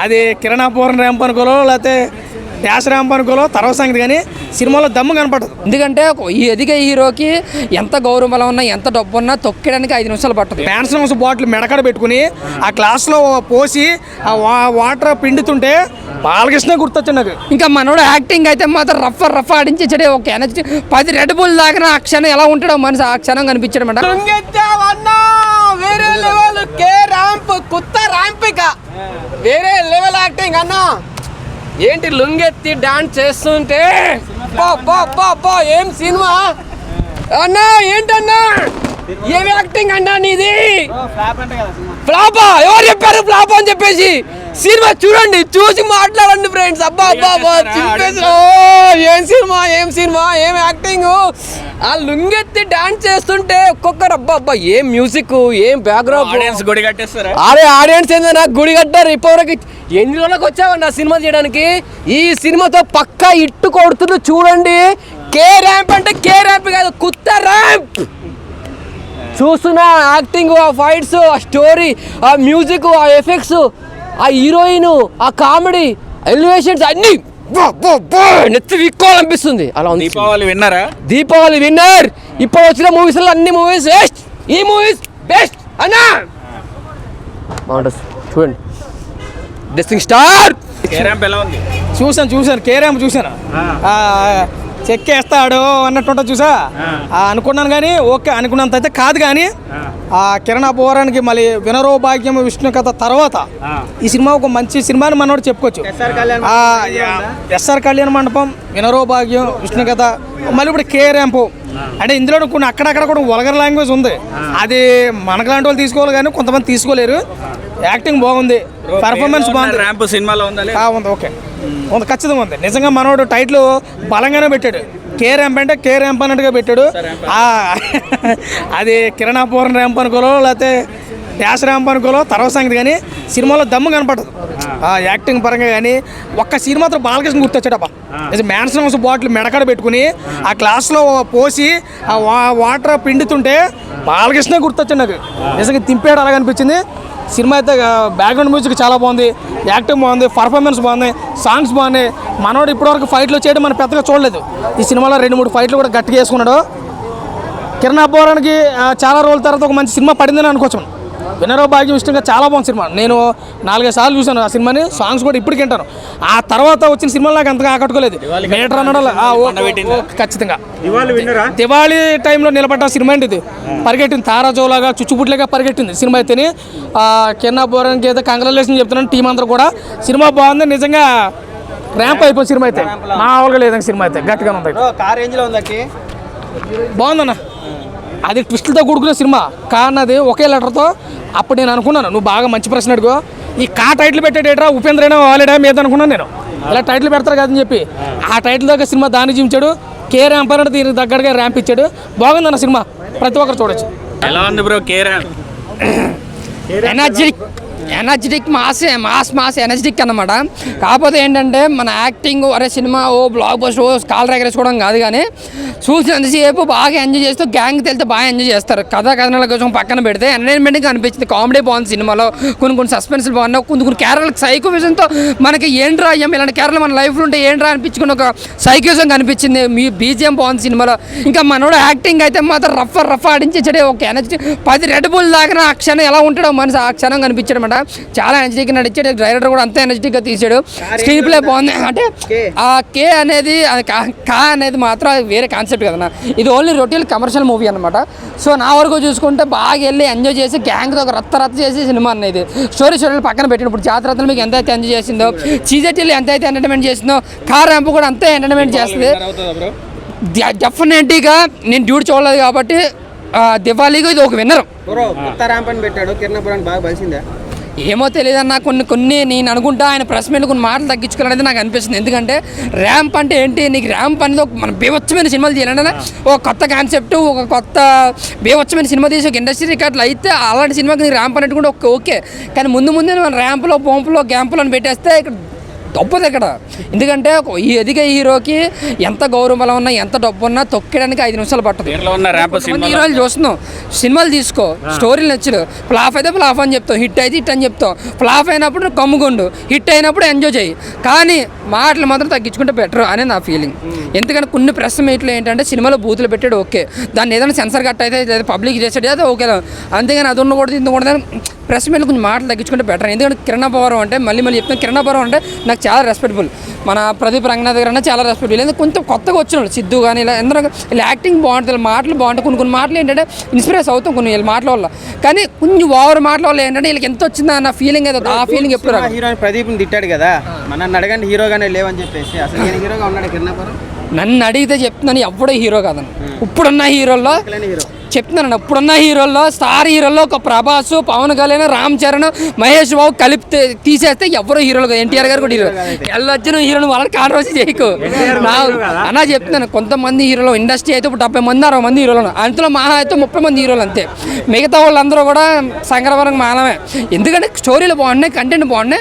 అది కిరణాపూర్ణ ర్యాంప్ అనుకోలో లేకపోతే dash ramp అనుకోలో తర్వాత సంగతి, కానీ సినిమాలో దమ్ము కనపడదు. ఎందుకంటే ఈ ఎదిగే హీరోకి ఎంత గౌరవం బలం ఉన్నా ఎంత డబ్బు ఉన్నా తొక్కడానికి 5 నిమిషాలు పట్టదు. ఫ్యాన్స్ హౌస్ బాటిల్ మెడకడ పెట్టుకుని ఆ గ్లాస్లో పోసి ఆ వాటర్ పిండుతుంటే బాలకృష్ణ గుర్తొచ్చింది నాకు. ఇంకా మనోడు యాక్టింగ్ అయితే మాత్రం రఫ్ ఆడించాడే. ఒక ఎనర్జీ 10 రెడ్ బుల్ దాకా ఆ క్షణం ఎలా ఉంటాడో మనిషి ఆ క్షణం కనిపించడం అంట. వేరే లెవెల్ కే ర్యాంప్ కొత్త ర్యాంప్ ఇక వేరే లెవెల్ యాక్టింగ్ అన్న. ఏంటి లుంగెత్తి డాన్స్ చేస్తుంటే ఏం సినిమా అన్నా, ఏంటన్నా ఏం యాక్టింగ్ అన్నా నీది? ఫ్లాపా? ఎవరు చెప్పారు ఫ్లాప్ అని చెప్పేసి? సినిమా చూడండి, చూసి మాట్లాడండి ఫ్రెండ్స్. అబ్బా ఏం సినిమా ఏం యాక్టింగ్. ఆ లుంగెత్తి డాన్స్ చేస్తుంటే ఒక్కొక్కరు అబ్బా ఏం మ్యూజిక్, ఏం బ్యాక్గ్రౌండ్. గుడి కట్టేస్తారా? అరే ఆడియన్స్ ఏందో నాకు గుడి కట్టారు. ఇప్పటివరకు ఎన్ని రోజులకు వచ్చావన్నా సినిమా చేయడానికి? ఈ సినిమాతో పక్కా ఇట్టు కొడుతుంది చూడండి. కే ర్యాంప్ అంటే కే ర్యాంప్ కాదు, కొత్త ర్యాంప్. చూస్తున్నా యాక్టింగ్, ఆ ఫైట్స్, ఆ స్టోరీ, ఆ మ్యూజిక్, ఆ ఎఫెక్ట్స్, ఆ హీరోయిన్, ఆ కామెడీ, ఎలివేషన్స్ అన్నీ నెత్తి విక్కోవాలనిపిస్తుంది. అలా ఉంది. దీపావళి విన్నర్. ఇప్పుడు వచ్చిన మూవీస్ అన్ని మూవీస్ బెస్ట్, ఈ మూవీస్ బెస్ట్ అన్నా. చూడండి డెస్టింగ్ స్టార్. చూసాను కే ర్యాంప్ చూసాను. చెక్కేస్తాడు అన్నట్టు చూసా అనుకున్నాను, కానీ ఓకే అనుకున్నంత అయితే కాదు. కానీ ఆ కిరణ్ అపూరానికి మళ్ళీ వినరో భాగ్యం విష్ణు కథ తర్వాత ఈ సినిమా ఒక మంచి సినిమా అని మనోడు చెప్పుకోవచ్చు. ఎస్ఆర్ కళ్యాణ మండపం, వినరో భాగ్యం, విష్ణు కథ, మళ్ళీ ఇప్పుడు కే ర్యాంపు. అంటే ఇందులో కొన్ని అక్కడక్కడ కూడా వల్గర్ లాంగ్వేజ్ ఉంది. అది మనకు లాంటి వాళ్ళు తీసుకోవాలి కానీ కొంతమంది తీసుకోలేరు. యాక్టింగ్ బాగుంది, పర్ఫార్మెన్స్ బాగుంది. ర్యాంప్ సినిమాలో ఉంది. ఓకే ఉంది, ఖచ్చితంగా ఉంది. నిజంగా మనోడు టైటిల్ బలంగానే పెట్టాడు. కే ర్యాంప్ అంటే కే ర్యాంప్ అన్నట్టుగా పెట్టాడు. అది కిరణాపూర్ణ ర్యాంప్ అనుకోలో లేకపోతే డాష్ ర్యాంప్ అనుకోలో తర్వాత సంగతి, కానీ సినిమాలో దమ్ము కనపడదు. యాక్టింగ్ పరంగా కానీ ఒక్క సీన్ మాత్రం బాలకృష్ణ గుర్తొచ్చాడబ్బా. మ్యాన్సన్ హౌస్ బాటిల్ మెడకడ పెట్టుకుని ఆ గ్లాస్లో పోసి ఆ వాటర్ పిండుతుంటే బాలకృష్ణ గుర్తొచ్చాడు నాకు. నిజంగా తింపాడు అలాగ అనిపించింది. సినిమా అయితే బ్యాక్గ్రౌండ్ మ్యూజిక్ చాలా బాగుంది, యాక్టింగ్ బాగుంది, పర్ఫార్మెన్స్ బాగుంది, సాంగ్స్ బాగున్నాయి. మనోడు ఇప్పటివరకు ఫైట్లు చేయడం మనం పెద్దగా చూడలేదు. ఈ సినిమాలో 2-3 ఫైట్లు కూడా గట్టిగా వేసుకున్నాడు. కిరణ్ అపూరానికి చాలా రోజుల తర్వాత ఒక మంచి సినిమా పడిందని అనుకోవచ్చు. వినరో భాగ్యం ఇష్టంగా చాలా బాగుంది సినిమా. నేను 4-5 సార్లు చూశాను ఆ సినిమాని. సాంగ్స్ కూడా ఇప్పటికి వింటాను. ఆ తర్వాత వచ్చిన సినిమాలు నాకు అంతగా ఆకట్టుకోలేదు. మేటర్ అన్నాడు ఖచ్చితంగా దివాళీ టైంలో నిలబడ్డ సినిమా అండి ఇది. పరిగెట్టింది, తారాజోలాగా చుచ్చుపుట్లేగా పరిగెట్టింది సినిమా అయితేనే. కిరణ్ అపూరానికి అయితే కంగ్రాచులేషన్ చెప్తున్నాను టీం అందరూ కూడా. సినిమా బాగుంది, నిజంగా ర్యాంప్ అయిపోయింది సినిమా అయితే. మామూలుగా లేదండి సినిమా అయితే, గట్టిగా ఉంది. బాగుందన్న. అది ట్విస్టులతో కూడుకునే సినిమా కాన్నది ఒకే లెటర్తో. అప్పుడు నేను అనుకున్నాను, నువ్వు బాగా మంచి ప్రశ్న అడుగు, ఈ టైటిల్ పెట్టేటేట్రా ఉపేంద్రైనా వాలేడా మీద అనుకున్నాను నేను. ఇలా టైటిల్ పెడతారు కదని చెప్పి ఆ టైటిల్ దగ్గర సినిమా దాన్ని చూపించాడు. కే ర్యాంప్ అంటే దీనికి దగ్గరగా ర్యాంప్ ఇచ్చాడు. బాగుందన్న సినిమా, ప్రతి ఒక్కరు చూడొచ్చు. ఎలా ఉంది bro K ramp? Energetic mass energetic అన్నమాట. కాకపోతే ఏంటంటే మన యాక్టింగ్ అరే సినిమా బ్లాక్ బస్టర్ కాల్ ఎగరేసుకోవడం కాదు, కానీ చూసినంతసేపు బాగా ఎంజాయ్ చేస్తూ గ్యాంగ్ తెలితే బాగా ఎంజాయ్ చేస్తారు. కథనాల కోసం పక్కన పెడితే ఎంటర్టైన్మెంట్గా అనిపించింది. కామెడీ బాగుంది సినిమాలో, కొన్ని సస్పెన్స్లు బాగున్నాయి, కొన్ని క్యారెక్టర్లకు సైకో విజన్తో మనకి ఏంట్రా ఇలాంటి క్యారెక్టర్ మన లైఫ్లో ఉంటే ఏంట్రా అనిపించుకుని ఒక సైకోసం కనిపించింది. మీ బీజిఎం బాగుంది సినిమాలో. ఇంకా మనోడు యాక్టింగ్ అయితే మాత్రం రఫ్ ఆడించాడే. ఒక ఎనర్జీ 10 రెడ్ బుల్ దాకా ఆ క్షణం ఎలా ఉంటాడో మనిషి ఆ క్షణం కనిపించడం. చాలా ఎనర్జెటిక్గా నడిచాడు. డైరెక్టర్ కూడా అంతే ఎనర్జెటిక్గా తీసాడు. స్క్రీన్ ప్లే బాగుంది. అంటే ఆ కే అనేది కా అనేది మాత్రం వేరే కాన్సెప్ట్ కదన్నా. ఇది ఓన్లీ రొటీన్ కమర్షియల్ మూవీ అనమాట. సో నా వరకు చూసుకుంటే బాగా వెళ్ళి ఎంజాయ్ చేసి గ్యాంగ్తో ఒక రచ్చ చేసి సినిమా అనేది. స్టోరీలు పక్కన పెట్టిన ఇప్పుడు జాతరత్నం మీకు ఎంతైతే ఎంజాయ్ చేసిందో, చీజెటీలు ఎంతైతే ఎంటర్టైన్మెంట్ చేసిందో, కార్ ర్యాంప్ కూడా అంతే ఎంటర్టైన్మెంట్ చేస్తుంది. డెఫినెట్గా నేను డ్యూటీ చూడలేదు కాబట్టి దివాళీగా ఇది ఒక విన్నర్. ఏమో తెలియదన్నా. కొన్ని నేను అనుకుంటా ఆయన ప్రెస్ మీట్ కొన్ని మాటలు తగ్గించుకోవాలనేది నాకు అనిపిస్తుంది. ఎందుకంటే ర్యాంప్ అంటే ఏంటి, నీకు ర్యాంప్ అనేది ఒక మన బీభత్సమైన సినిమాలు తీయాలంటే ఒక కొత్త కాన్సెప్ట్, ఒక కొత్త బీభత్సమైన సినిమా తీసి ఒక ఇండస్ట్రీ రికార్డులు అయితే అలాంటి సినిమాకి ర్యాంప్ అనేది కూడా ఓకే. కానీ ముందు మన ర్యాంపులో పంపులో గ్యాంపులో అని పెట్టేస్తే ఇక్కడ తప్పదు ఇక్కడ. ఎందుకంటే ఈ ఎదిగే హీరోకి ఎంత గౌరవం బలం ఉన్నా ఎంత డబ్బు ఉన్నా తొక్కడానికి 5 నిమిషాలు పట్టదు. కొంతమంది హీరోలు చూస్తున్నాం, సినిమాలు తీసుకో, స్టోరీలు నచ్చడు, ఫ్లాప్ అయితే ఫ్లాప్ అని చెప్తాం, హిట్ అయితే హిట్ అని చెప్తాం, ఫ్లాప్ అయినప్పుడు కమ్ముకుండు, హిట్ అయినప్పుడు ఎంజాయ్ చేయి, కానీ మాటలు మాత్రం తగ్గించుకుంటే బెటర్ అని నా ఫీలింగ్. ఎందుకంటే కొన్ని ప్రెస్ మీట్లు ఏంటంటే సినిమాలో బూతులు పెట్టాడు ఓకే, దాన్ని ఏదైనా సెన్సర్ కట్ అయితే లేదా పబ్లిక్ చేసాడు అయితే ఓకే, అంతేగాని అది ఉండకూడదు ఇది ఉండకూడదు ప్రెస్ మీట్లు కొంచెం మాటలు తగ్గించుకుంటే బెటర్. ఎందుకంటే కిరణ్ అబ్బవరం అంటే మళ్ళీ చెప్తాను, కిరణ్ అబ్బవరం అంటే నాకు చాలా రెస్పెక్టబుల్, మన ప్రదీప్ రంగనాథ్ గారు అంటే చాలా రెస్పెక్టబుల్. ఎందుకంటే కొంచెం కొత్తగా వచ్చినాడు సిద్ధు కానీ ఇలా ఎందరో ఇలా యాక్టింగ్ బాగుంటుంది, మాటలు బాగుంటాయి, కొన్ని మాటలు ఏంటంటే ఇన్స్పిరేస్ అవుతాం కొన్ని వీళ్ళ మాటల వల్ల, కానీ కొంచెం ఓవర్ మాటల వల్ల ఏంటంటే వీళ్ళకి ఎంత వచ్చిందా అన్న ఫీలింగ్ ఏదో ఆ ఫీలింగ్ ఎప్పుడు రాదు. హీరో ప్రదీప్ని తిట్టాడు కదా, నన్ను అడగండి హీరోగానే లేవని చెప్పేసి, అసలు ఈయన హీరోగా ఉన్నాడు కిరణ్ అబ్బవరం? నన్ను అడిగితే చెప్తున్నాను ఎవడో హీరో కాదని. ఇప్పుడున్న హీరోల్లో చెప్తున్నాను, ఇప్పుడున్న హీరోల్లో స్టార్ హీరోల్లో ఒక ప్రభాస్, పవన్ కళ్యాణ్, రామ్ చరణ్, మహేష్ బాబు కలిపి తీసేస్తే ఎవరో హీరోలు కాదు. ఎన్టీఆర్ గారు కూడా హీరో. ఎల్లొచ్చిన హీరోలు వాళ్ళని కాంట్రవర్సీ చేయకు అన్నా చెప్తున్నాను. కొంతమంది హీరోలు ఇండస్ట్రీ అయితే ఇప్పుడు 70 మంది 60 మంది హీరోలు, అందులో మహా అయితే 30 మంది హీరోలు అంతే. మిగతా వాళ్ళందరూ కూడా సంక్రమణం మానమే. ఎందుకంటే స్టోరీలు బాగున్నాయి, కంటెంట్ బాగున్నాయి,